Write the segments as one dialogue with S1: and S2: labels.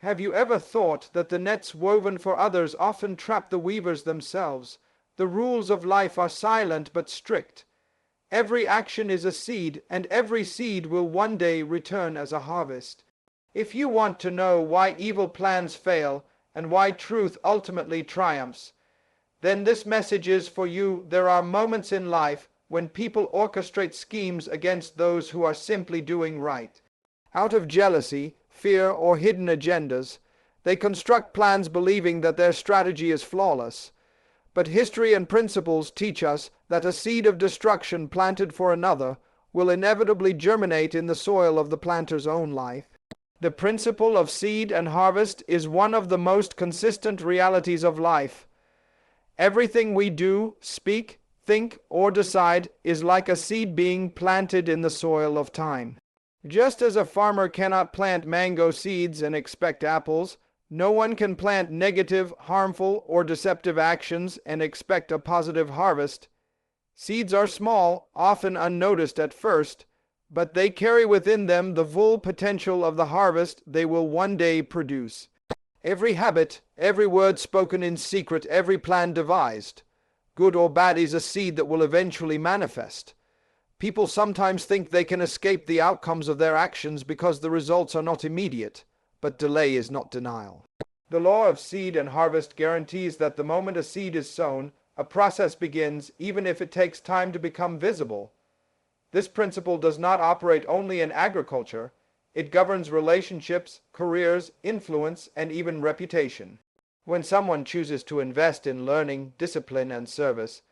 S1: Have you ever thought that the nets woven for others often trap the weavers themselves? The rules of life are silent but strict. Every action is a seed, and every seed will one day return as a harvest. If you want to know why evil plans fail and why truth ultimately triumphs, then this message is for you. There are moments in life when people orchestrate schemes against those who are simply doing right. Out of jealousy, fear, or hidden agendas, they construct plans believing that their strategy is flawless. But history and principles teach us that a seed of destruction planted for another will inevitably germinate in the soil of the planter's own life. The principle of seed and harvest is one of the most consistent realities of life. Everything we do, speak, think, or decide is like a seed being planted in the soil of time. Just as a farmer cannot plant mango seeds and expect apples, no one can plant negative, harmful, or deceptive actions and expect a positive harvest. Seeds are small, often unnoticed at first, but they carry within them the full potential of the harvest they will one day produce. Every habit, every word spoken in secret, every plan devised, good or bad, is a seed that will eventually manifest. People sometimes think they can escape the outcomes of their actions because the results are not immediate, but delay is not denial. The law of seed and harvest guarantees that the moment a seed is sown, a process begins, even if it takes time to become visible. This principle does not operate only in agriculture. It governs relationships, careers, influence, and even reputation. When someone chooses to invest in learning, discipline, and service,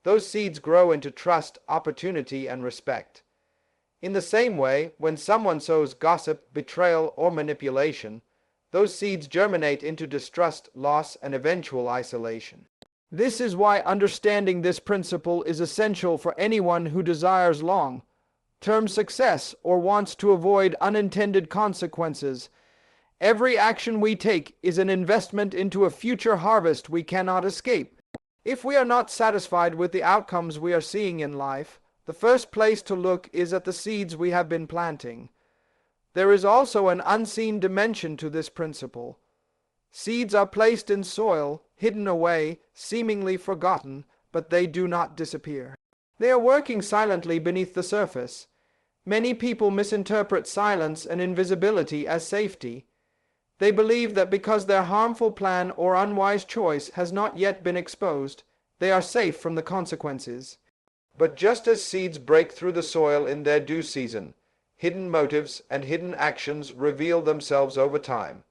S1: those seeds grow into trust, opportunity, and respect. In the same way, when someone sows gossip, betrayal, or manipulation, those seeds germinate into distrust, loss, and eventual isolation. This is why understanding this principle is essential for anyone who desires long-term success or wants to avoid unintended consequences. Every action we take is an investment into a future harvest we cannot escape. If we are not satisfied with the outcomes we are seeing in life, the first place to look is at the seeds we have been planting. There is also an unseen dimension to this principle. Seeds are placed in soil, hidden away, seemingly forgotten, but they do not disappear. They are working silently beneath the surface. Many people misinterpret silence and invisibility as safety. They believe that because their harmful plan or unwise choice has not yet been exposed, they are safe from the consequences. But just as seeds break through the soil in their due season, hidden motives and hidden actions reveal themselves over time.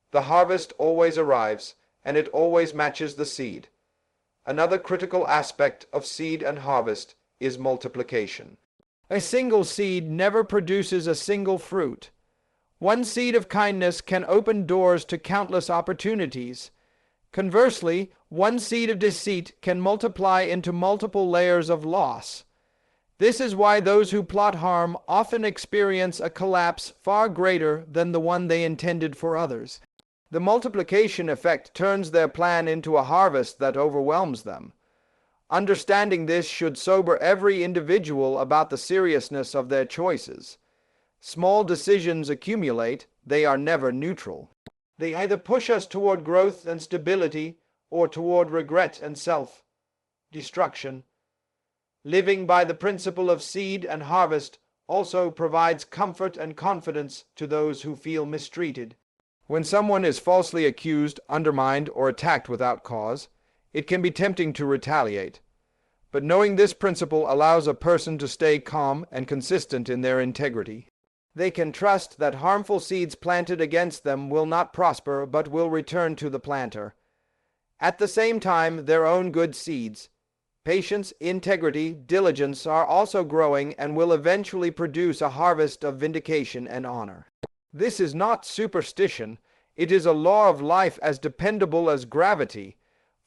S1: The harvest always arrives, and it always matches the seed. Another critical aspect of seed and harvest is multiplication. A single seed never produces a single fruit. One seed of kindness can open doors to countless opportunities. Conversely, one seed of deceit can multiply into multiple layers of loss. This is why those who plot harm often experience a collapse far greater than the one they intended for others. The multiplication effect turns their plan into a harvest that overwhelms them. Understanding this should sober every individual about the seriousness of their choices. Small decisions accumulate, they are never neutral. They either push us toward growth and stability or toward regret and self-destruction. Living by the principle of seed and harvest also provides comfort and confidence to those who feel mistreated. When someone is falsely accused, undermined, or attacked without cause, it can be tempting to retaliate. But knowing this principle allows a person to stay calm and consistent in their integrity. They can trust that harmful seeds planted against them will not prosper but will return to the planter. At the same time, their own good seeds, patience, integrity, diligence are also growing and will eventually produce a harvest of vindication and honor. This is not superstition. It is a law of life as dependable as gravity.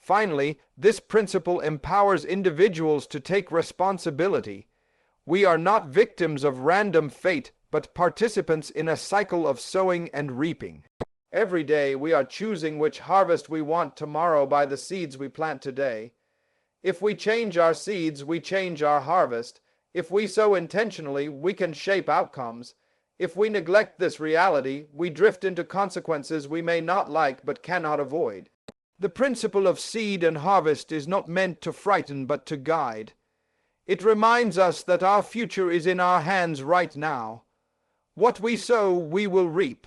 S1: Finally, this principle empowers individuals to take responsibility. We are not victims of random fate, but participants in a cycle of sowing and reaping. Every day we are choosing which harvest we want tomorrow by the seeds we plant today. If we change our seeds, we change our harvest. If we sow intentionally, we can shape outcomes. If we neglect this reality, we drift into consequences we may not like but cannot avoid. The principle of seed and harvest is not meant to frighten but to guide. It reminds us that our future is in our hands right now. What we sow, we will reap.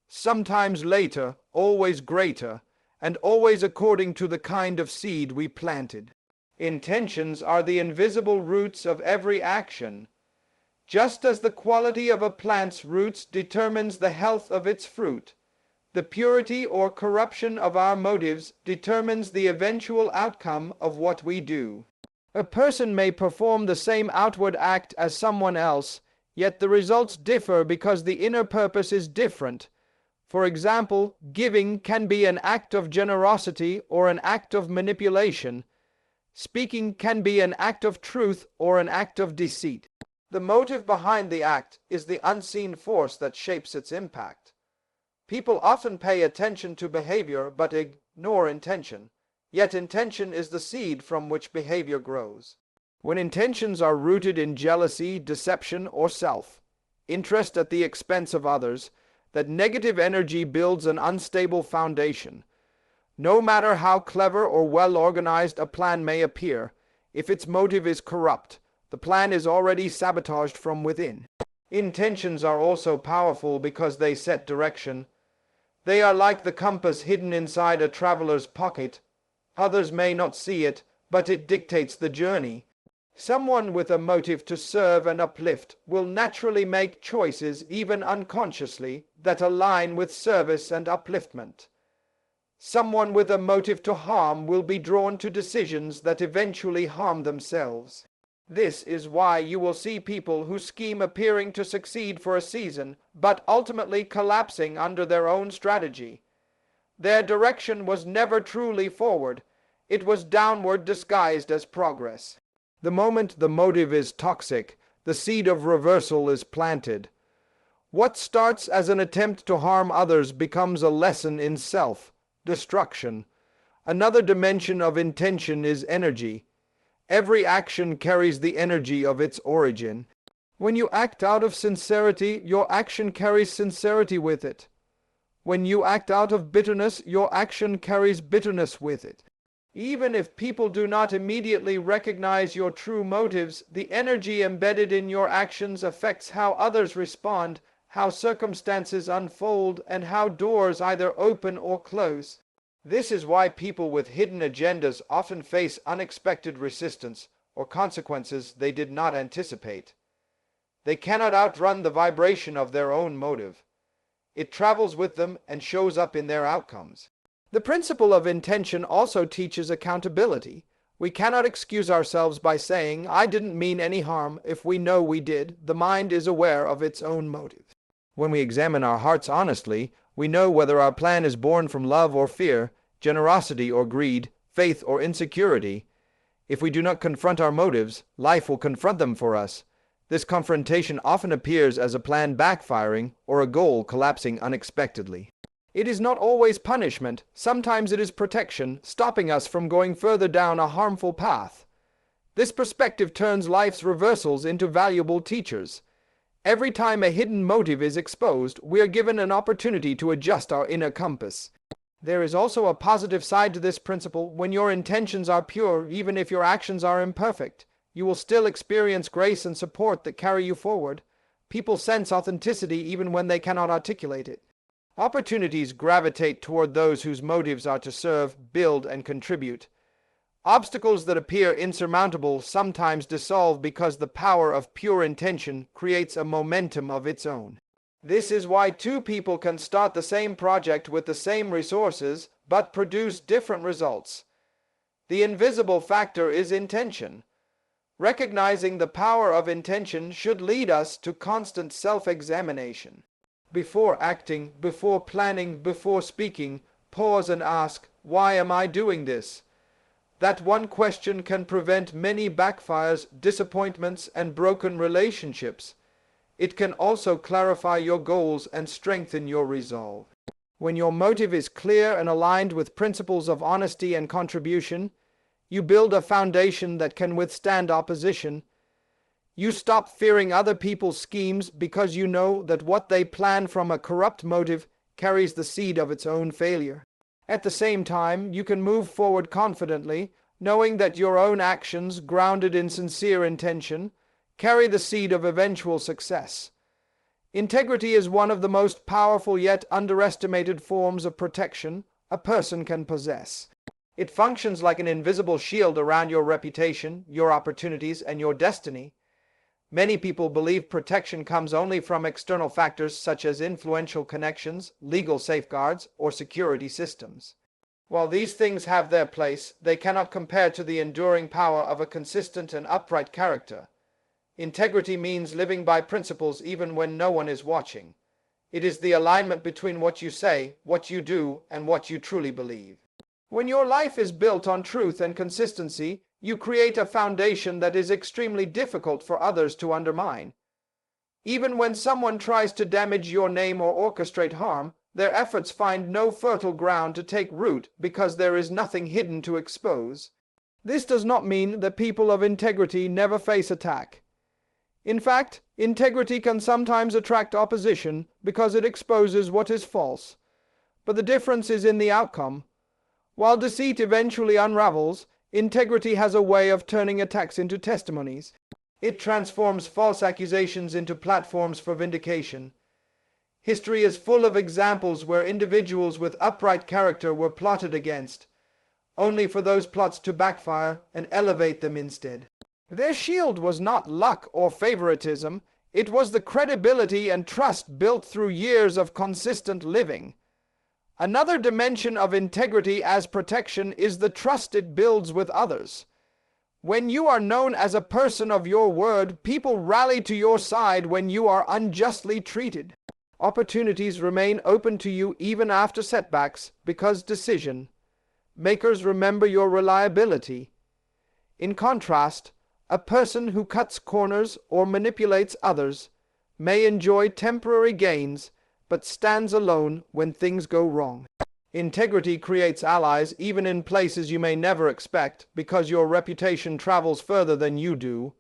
S1: Sometimes later, always greater, and always according to the kind of seed we planted. Intentions are the invisible roots of every action. Just as the quality of a plant's roots determines the health of its fruit, the purity or corruption of our motives determines the eventual outcome of what we do. A person may perform the same outward act as someone else, yet the results differ because the inner purpose is different. For example, giving can be an act of generosity or an act of manipulation. Speaking can be an act of truth or an act of deceit. The motive behind the act is the unseen force that shapes its impact. People often pay attention to behavior but ignore intention, yet intention is the seed from which behavior grows. When intentions are rooted in jealousy, deception, or self-interest at the expense of others, that negative energy builds an unstable foundation. No matter how clever or well organized a plan may appear, if its motive is corrupt, the plan is already sabotaged from within. Intentions are also powerful because they set direction. They are like the compass hidden inside a traveler's pocket. Others may not see it, but it dictates the journey. Someone with a motive to serve and uplift will naturally make choices, even unconsciously, that align with service and upliftment. Someone with a motive to harm will be drawn to decisions that eventually harm themselves. This is why you will see people who scheme appearing to succeed for a season, but ultimately collapsing under their own strategy. Their direction was never truly forward. It was downward disguised as progress. The moment the motive is toxic, the seed of reversal is planted. What starts as an attempt to harm others becomes a lesson in self-destruction. Another dimension of intention is energy. Every action carries the energy of its origin. When you act out of sincerity, your action carries sincerity with it. When you act out of bitterness, your action carries bitterness with it. Even if people do not immediately recognize your true motives, the energy embedded in your actions affects how others respond, how circumstances unfold, and how doors either open or close. This is why people with hidden agendas often face unexpected resistance or consequences they did not anticipate. They cannot outrun the vibration of their own motive. It travels with them and shows up in their outcomes. The principle of intention also teaches accountability. We cannot excuse ourselves by saying, "I didn't mean any harm," if we know we did. The mind is aware of its own motive. When we examine our hearts honestly, we know whether our plan is born from love or fear, generosity or greed, faith or insecurity. If we do not confront our motives, life will confront them for us. This confrontation often appears as a plan backfiring or a goal collapsing unexpectedly. It is not always punishment. Sometimes it is protection, stopping us from going further down a harmful path. This perspective turns life's reversals into valuable teachers. Every time a hidden motive is exposed, we are given an opportunity to adjust our inner compass. There is also a positive side to this principle. When your intentions are pure, even if your actions are imperfect, you will still experience grace and support that carry you forward. People sense authenticity even when they cannot articulate it. Opportunities gravitate toward those whose motives are to serve, build, and contribute. Obstacles that appear insurmountable sometimes dissolve because the power of pure intention creates a momentum of its own. This is why two people can start the same project with the same resources, but produce different results. The invisible factor is intention. Recognizing the power of intention should lead us to constant self-examination. Before acting, before planning, before speaking, pause and ask, "Why am I doing this?" That one question can prevent many backfires, disappointments, and broken relationships. It can also clarify your goals and strengthen your resolve. When your motive is clear and aligned with principles of honesty and contribution, you build a foundation that can withstand opposition. You stop fearing other people's schemes because you know that what they plan from a corrupt motive carries the seed of its own failure. At the same time, you can move forward confidently, knowing that your own actions, grounded in sincere intention, carry the seed of eventual success. Integrity is one of the most powerful yet underestimated forms of protection a person can possess. It functions like an invisible shield around your reputation, your opportunities, and your destiny. Many people believe protection comes only from external factors such as influential connections, legal safeguards, or security systems. While these things have their place, they cannot compare to the enduring power of a consistent and upright character. Integrity means living by principles even when no one is watching. It is the alignment between what you say, what you do, and what you truly believe. When your life is built on truth and consistency, you create a foundation that is extremely difficult for others to undermine. Even when someone tries to damage your name or orchestrate harm, their efforts find no fertile ground to take root because there is nothing hidden to expose. This does not mean that people of integrity never face attack. In fact, integrity can sometimes attract opposition because it exposes what is false. But the difference is in the outcome. While deceit eventually unravels, integrity has a way of turning attacks into testimonies. It transforms false accusations into platforms for vindication. History is full of examples where individuals with upright character were plotted against, only for those plots to backfire and elevate them instead. Their shield was not luck or favoritism, it was the credibility and trust built through years of consistent living. Another dimension of integrity as protection is the trust it builds with others. When you are known as a person of your word, people rally to your side when you are unjustly treated. Opportunities remain open to you even after setbacks because decision makers remember your reliability. In contrast, a person who cuts corners or manipulates others may enjoy temporary gains but stands alone when things go wrong. Integrity creates allies even in places you may never expect because your reputation travels further than you do.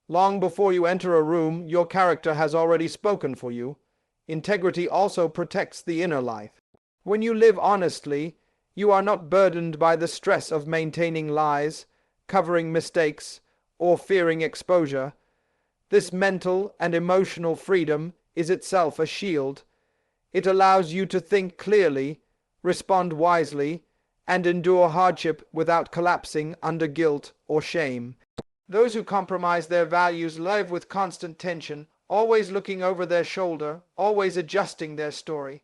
S1: Long before you enter a room, your character has already spoken for you. Integrity also protects the inner life. When you live honestly, you are not burdened by the stress of maintaining lies, covering mistakes, or fearing exposure. This mental and emotional freedom is itself a shield. It allows you to think clearly, respond wisely, and endure hardship without collapsing under guilt or shame. Those who compromise their values live with constant tension, always looking over their shoulder, always adjusting their story.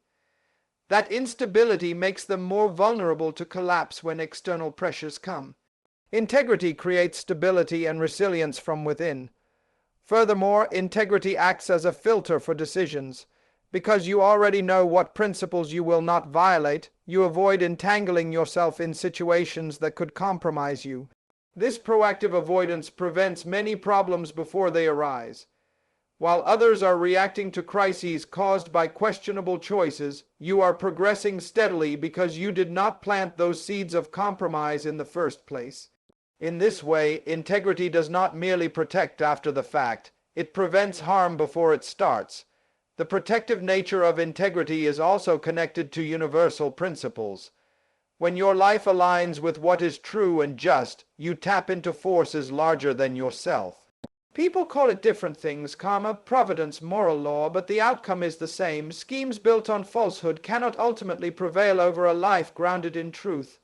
S1: That instability makes them more vulnerable to collapse when external pressures come. Integrity creates stability and resilience from within. Furthermore, integrity acts as a filter for decisions. Because you already know what principles you will not violate, you avoid entangling yourself in situations that could compromise you. This proactive avoidance prevents many problems before they arise. While others are reacting to crises caused by questionable choices, you are progressing steadily because you did not plant those seeds of compromise in the first place. In this way, integrity does not merely protect after the fact, it prevents harm before it starts. The protective nature of integrity is also connected to universal principles. When your life aligns with what is true and just, you tap into forces larger than yourself. People call it different things, karma, providence, moral law, but the outcome is the same. Schemes built on falsehood cannot ultimately prevail over a life grounded in truth.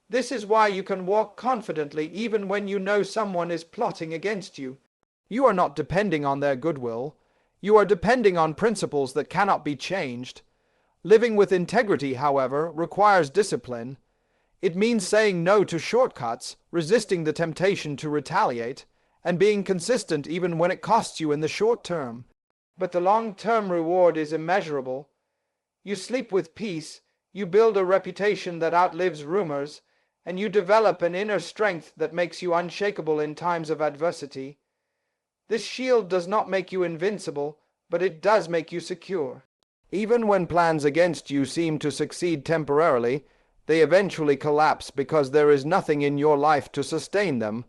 S1: This is why you can walk confidently even when you know someone is plotting against you. You are not depending on their goodwill. You are depending on principles that cannot be changed. Living with integrity, however, requires discipline. It means saying no to shortcuts, resisting the temptation to retaliate, and being consistent even when it costs you in the short term. But the long-term reward is immeasurable. You sleep with peace, you build a reputation that outlives rumors, and you develop an inner strength that makes you unshakable in times of adversity. This shield does not make you invincible, but it does make you secure. Even when plans against you seem to succeed temporarily, they eventually collapse because there is nothing in your life to sustain them.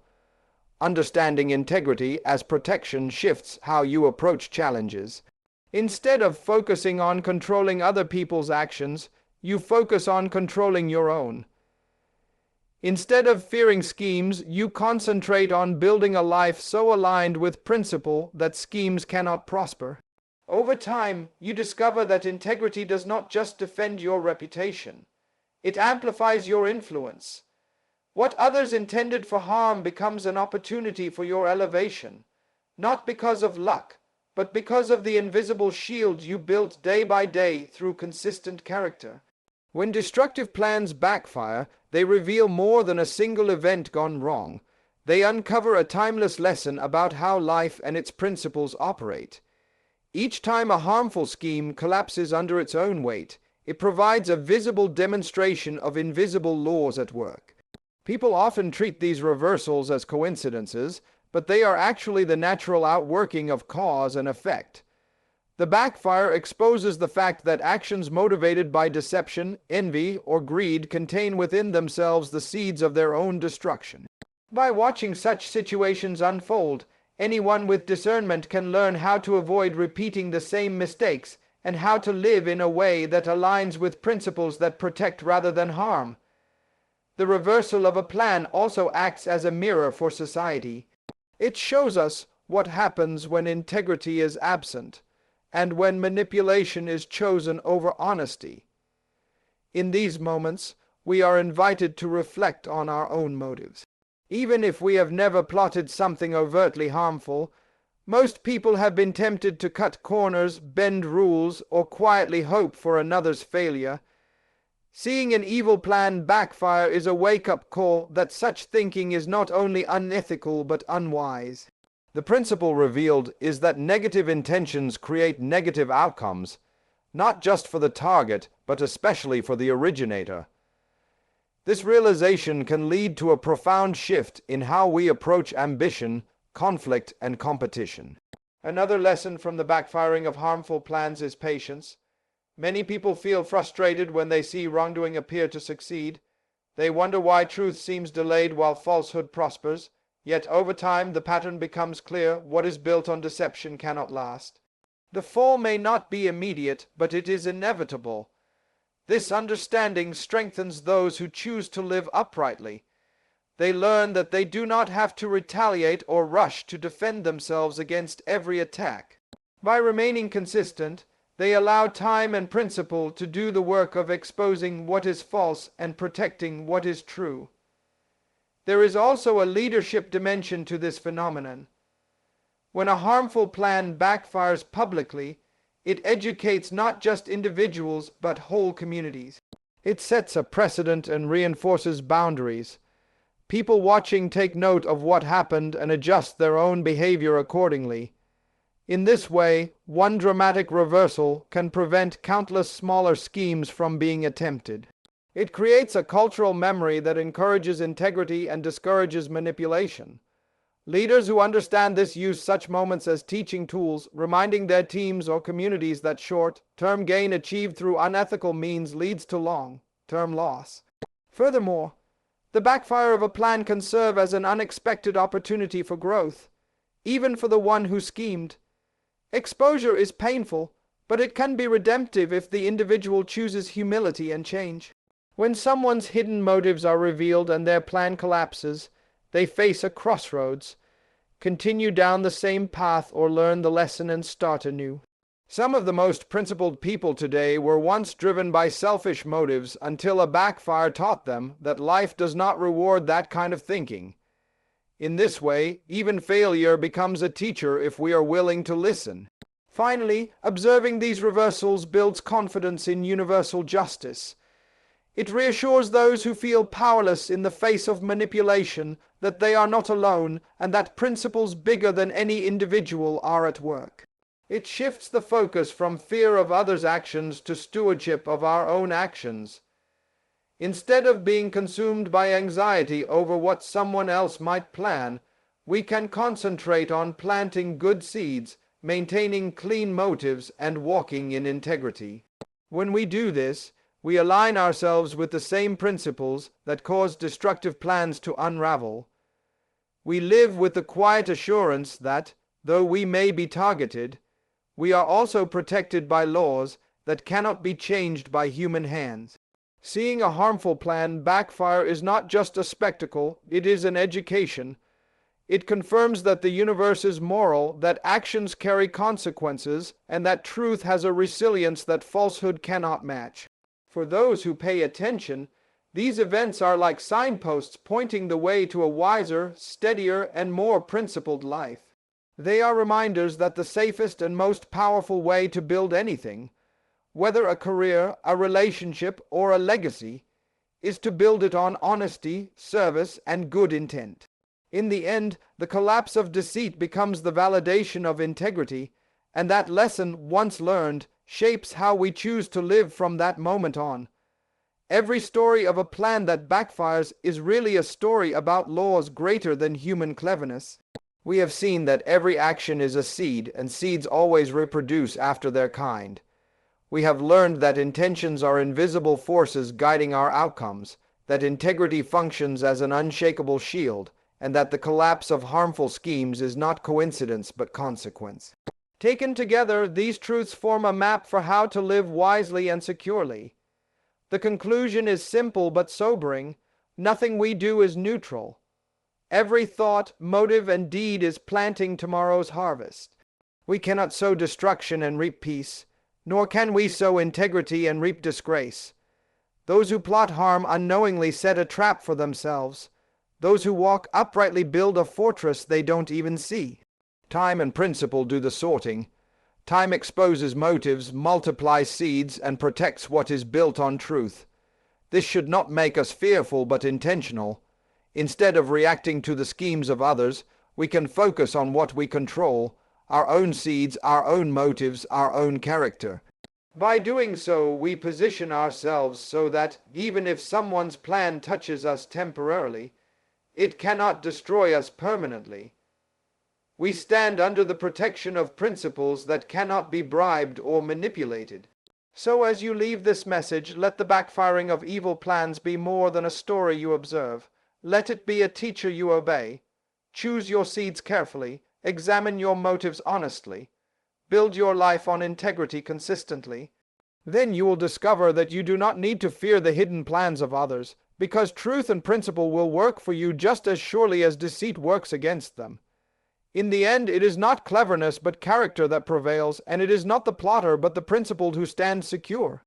S1: Understanding integrity as protection shifts how you approach challenges. Instead of focusing on controlling other people's actions, you focus on controlling your own. Instead of fearing schemes, you concentrate on building a life so aligned with principle that schemes cannot prosper. Over time, you discover that integrity does not just defend your reputation. It amplifies your influence. What others intended for harm becomes an opportunity for your elevation, not because of luck, but because of the invisible shield you built day by day through consistent character. When destructive plans backfire, they reveal more than a single event gone wrong. They uncover a timeless lesson about how life and its principles operate. Each time a harmful scheme collapses under its own weight, it provides a visible demonstration of invisible laws at work. People often treat these reversals as coincidences, but they are actually the natural outworking of cause and effect. The backfire exposes the fact that actions motivated by deception, envy, or greed contain within themselves the seeds of their own destruction. By watching such situations unfold, anyone with discernment can learn how to avoid repeating the same mistakes and how to live in a way that aligns with principles that protect rather than harm. The reversal of a plan also acts as a mirror for society. It shows us what happens when integrity is absent, and when manipulation is chosen over honesty. In these moments, we are invited to reflect on our own motives. Even if we have never plotted something overtly harmful, most people have been tempted to cut corners, bend rules, or quietly hope for another's failure. Seeing an evil plan backfire is a wake-up call that such thinking is not only unethical but unwise. The principle revealed is that negative intentions create negative outcomes, not just for the target, but especially for the originator. This realization can lead to a profound shift in how we approach ambition, conflict, and competition. Another lesson from the backfiring of harmful plans is patience. Many people feel frustrated when they see wrongdoing appear to succeed. They wonder why truth seems delayed while falsehood prospers. Yet over time the pattern becomes clear: what is built on deception cannot last. The fall may not be immediate, but it is inevitable. This understanding strengthens those who choose to live uprightly. They learn that they do not have to retaliate or rush to defend themselves against every attack. By remaining consistent, they allow time and principle to do the work of exposing what is false and protecting what is true. There is also a leadership dimension to this phenomenon. When a harmful plan backfires publicly, it educates not just individuals but whole communities. It sets a precedent and reinforces boundaries. People watching take note of what happened and adjust their own behavior accordingly. In this way, one dramatic reversal can prevent countless smaller schemes from being attempted. It creates a cultural memory that encourages integrity and discourages manipulation. Leaders who understand this use such moments as teaching tools, reminding their teams or communities that short-term gain achieved through unethical means leads to long-term loss. Furthermore, the backfire of a plan can serve as an unexpected opportunity for growth, even for the one who schemed. Exposure is painful, but it can be redemptive if the individual chooses humility and change. When someone's hidden motives are revealed and their plan collapses, they face a crossroads, continue down the same path, or learn the lesson and start anew. Some of the most principled people today were once driven by selfish motives until a backfire taught them that life does not reward that kind of thinking. In this way, even failure becomes a teacher if we are willing to listen. Finally, observing these reversals builds confidence in universal justice. It reassures those who feel powerless in the face of manipulation that they are not alone and that principles bigger than any individual are at work. It shifts the focus from fear of others' actions to stewardship of our own actions. Instead of being consumed by anxiety over what someone else might plan, we can concentrate on planting good seeds, maintaining clean motives, and walking in integrity. When we do this, we align ourselves with the same principles that cause destructive plans to unravel. We live with the quiet assurance that, though we may be targeted, we are also protected by laws that cannot be changed by human hands. Seeing a harmful plan backfire is not just a spectacle, it is an education. It confirms that the universe is moral, that actions carry consequences, and that truth has a resilience that falsehood cannot match. For those who pay attention, these events are like signposts pointing the way to a wiser, steadier, and more principled life. They are reminders that the safest and most powerful way to build anything, whether a career, a relationship, or a legacy, is to build it on honesty, service, and good intent. In the end, the collapse of deceit becomes the validation of integrity, and that lesson, once learned, shapes how we choose to live from that moment on. Every story of a plan that backfires is really a story about laws greater than human cleverness. We have seen that every action is a seed, and seeds always reproduce after their kind. We have learned that intentions are invisible forces guiding our outcomes, that integrity functions as an unshakable shield, and that the collapse of harmful schemes is not coincidence but consequence. Taken together, these truths form a map for how to live wisely and securely. The conclusion is simple but sobering. Nothing we do is neutral. Every thought, motive, and deed is planting tomorrow's harvest. We cannot sow destruction and reap peace, nor can we sow integrity and reap disgrace. Those who plot harm unknowingly set a trap for themselves. Those who walk uprightly build a fortress they don't even see. Time and principle do the sorting. Time exposes motives, multiplies seeds, and protects what is built on truth. This should not make us fearful but intentional. Instead of reacting to the schemes of others, we can focus on what we control, our own seeds, our own motives, our own character. By doing so, we position ourselves so that, even if someone's plan touches us temporarily, it cannot destroy us permanently. We stand under the protection of principles that cannot be bribed or manipulated. So as you leave this message, let the backfiring of evil plans be more than a story you observe. Let it be a teacher you obey. Choose your seeds carefully. Examine your motives honestly. Build your life on integrity consistently. Then you will discover that you do not need to fear the hidden plans of others, because truth and principle will work for you just as surely as deceit works against them. In the end, it is not cleverness but character that prevails, and it is not the plotter but the principled who stands secure.